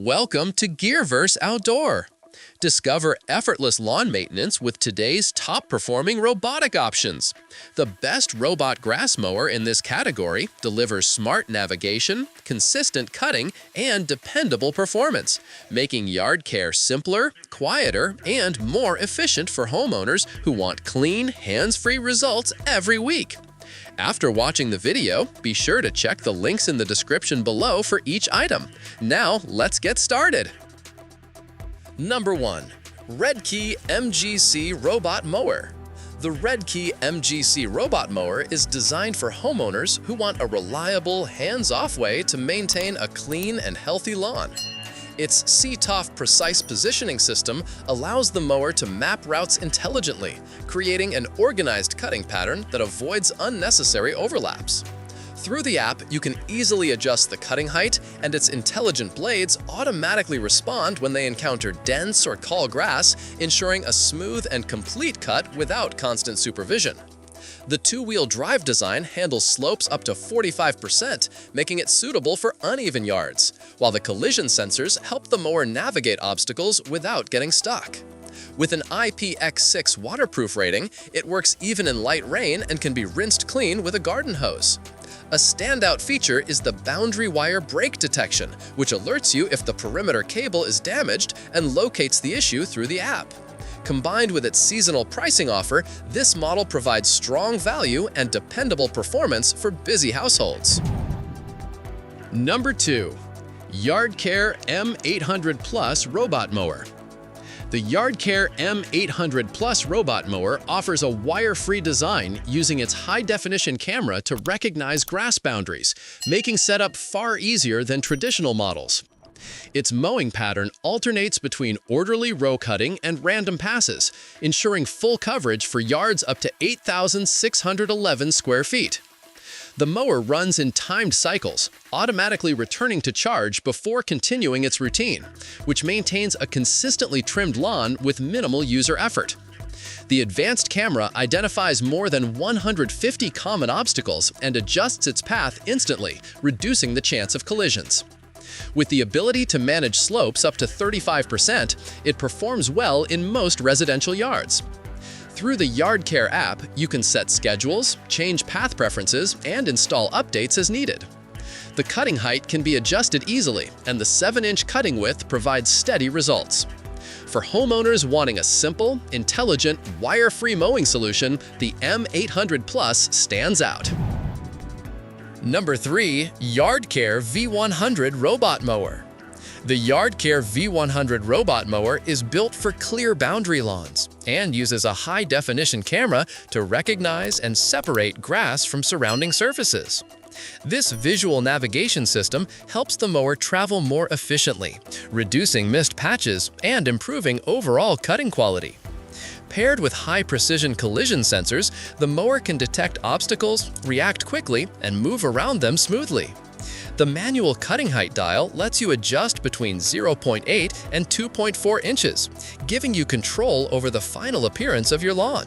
Welcome to Gearverse Outdoor. Discover effortless lawn maintenance with today's top-performing robotic options. The best robot grass mower in this category delivers smart navigation, consistent cutting, and dependable performance, making yard care simpler, quieter, and more efficient for homeowners who want clean, hands-free results every week. After watching the video, be sure to check the links in the description below for each item. Now, let's get started. Number 1. Redkey MGC Robot Mower. The Redkey MGC Robot Mower is designed for homeowners who want a reliable, hands-off way to maintain a clean and healthy lawn. Its CTOF precise positioning system allows the mower to map routes intelligently, creating an organized cutting pattern that avoids unnecessary overlaps. Through the app, you can easily adjust the cutting height, and its intelligent blades automatically respond when they encounter dense or tall grass, ensuring a smooth and complete cut without constant supervision. The two-wheel drive design handles slopes up to 45%, making it suitable for uneven yards, while the collision sensors help the mower navigate obstacles without getting stuck. With an IPX6 waterproof rating, it works even in light rain and can be rinsed clean with a garden hose. A standout feature is the boundary wire brake detection, which alerts you if the perimeter cable is damaged and locates the issue through the app. Combined with its seasonal pricing offer, this model provides strong value and dependable performance for busy households. Number 2. YARDCARE M800 Plus Robot Mower. The YARDCARE M800 Plus Robot Mower offers a wire-free design using its high-definition camera to recognize grass boundaries, making setup far easier than traditional models. Its mowing pattern alternates between orderly row cutting and random passes, ensuring full coverage for yards up to 8,611 square feet. The mower runs in timed cycles, automatically returning to charge before continuing its routine, which maintains a consistently trimmed lawn with minimal user effort. The advanced camera identifies more than 150 common obstacles and adjusts its path instantly, reducing the chance of collisions. With the ability to manage slopes up to 35%, it performs well in most residential yards. Through the YARDCARE app, you can set schedules, change path preferences, and install updates as needed. The cutting height can be adjusted easily, and the 7-inch cutting width provides steady results. For homeowners wanting a simple, intelligent, wire-free mowing solution, the M800 Plus stands out. Number 3. YARDCARE V100 Robot Mower. The YARDCARE V100 Robot Mower is built for clear boundary lawns and uses a high-definition camera to recognize and separate grass from surrounding surfaces. This visual navigation system helps the mower travel more efficiently, reducing missed patches and improving overall cutting quality. Paired with high-precision collision sensors, the mower can detect obstacles, react quickly, and move around them smoothly. The manual cutting height dial lets you adjust between 0.8 and 2.4 inches, giving you control over the final appearance of your lawn.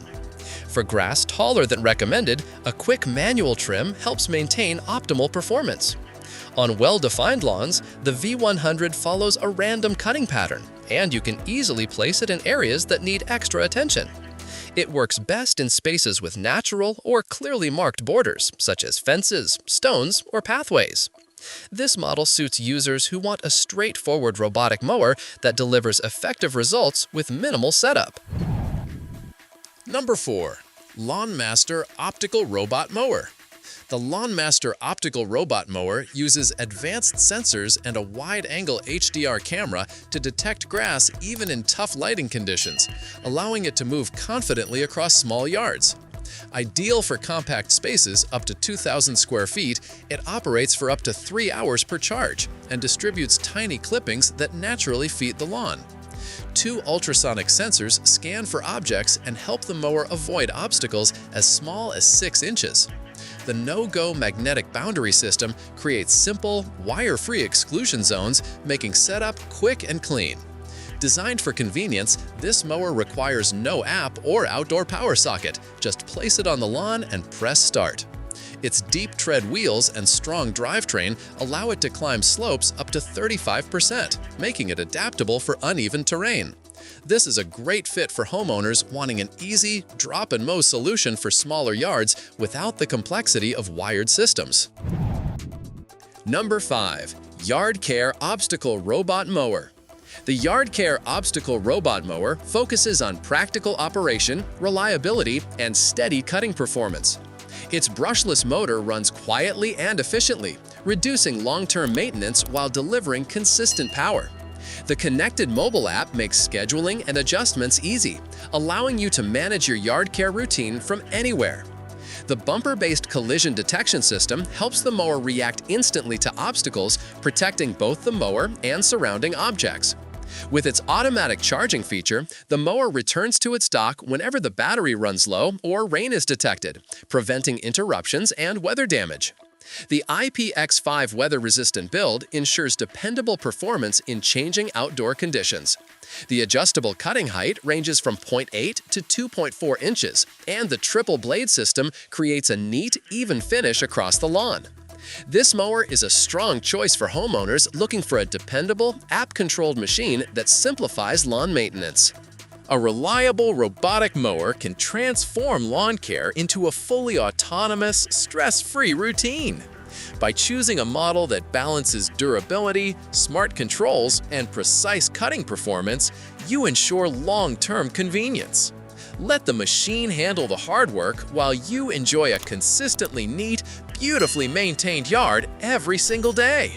For grass taller than recommended, a quick manual trim helps maintain optimal performance. On well-defined lawns, the V100 follows a random cutting pattern, and you can easily place it in areas that need extra attention. It works best in spaces with natural or clearly marked borders, such as fences, stones, or pathways. This model suits users who want a straightforward robotic mower that delivers effective results with minimal setup. Number 4. LawnMaster Optical Robot Mower. The LawnMaster Optical Robot Mower uses advanced sensors and a wide-angle HDR camera to detect grass even in tough lighting conditions, allowing it to move confidently across small yards. Ideal for compact spaces up to 2,000 square feet, it operates for up to 3 hours per charge and distributes tiny clippings that naturally feed the lawn. 2 ultrasonic sensors scan for objects and help the mower avoid obstacles as small as 6 inches. The no-go magnetic boundary system creates simple, wire-free exclusion zones, making setup quick and clean. Designed for convenience, this mower requires no app or outdoor power socket. Just place it on the lawn and press start. Its deep tread wheels and strong drivetrain allow it to climb slopes up to 35%, making it adaptable for uneven terrain. This is a great fit for homeowners wanting an easy, drop-and-mow solution for smaller yards without the complexity of wired systems. Number 5. YARDCARE Optical Robot Mower. The YARDCARE Optical Robot Mower focuses on practical operation, reliability, and steady cutting performance. Its brushless motor runs quietly and efficiently, reducing long-term maintenance while delivering consistent power. The connected mobile app makes scheduling and adjustments easy, allowing you to manage your yard care routine from anywhere. The bumper-based collision detection system helps the mower react instantly to obstacles, protecting both the mower and surrounding objects. With its automatic charging feature, the mower returns to its dock whenever the battery runs low or rain is detected, preventing interruptions and weather damage. The IPX5 weather-resistant build ensures dependable performance in changing outdoor conditions. The adjustable cutting height ranges from 0.8 to 2.4 inches, and the triple blade system creates a neat, even finish across the lawn. This mower is a strong choice for homeowners looking for a dependable, app-controlled machine that simplifies lawn maintenance. A reliable robotic mower can transform lawn care into a fully autonomous, stress-free routine. By choosing a model that balances durability, smart controls, and precise cutting performance, you ensure long-term convenience. Let the machine handle the hard work while you enjoy a consistently neat, beautifully maintained yard every single day.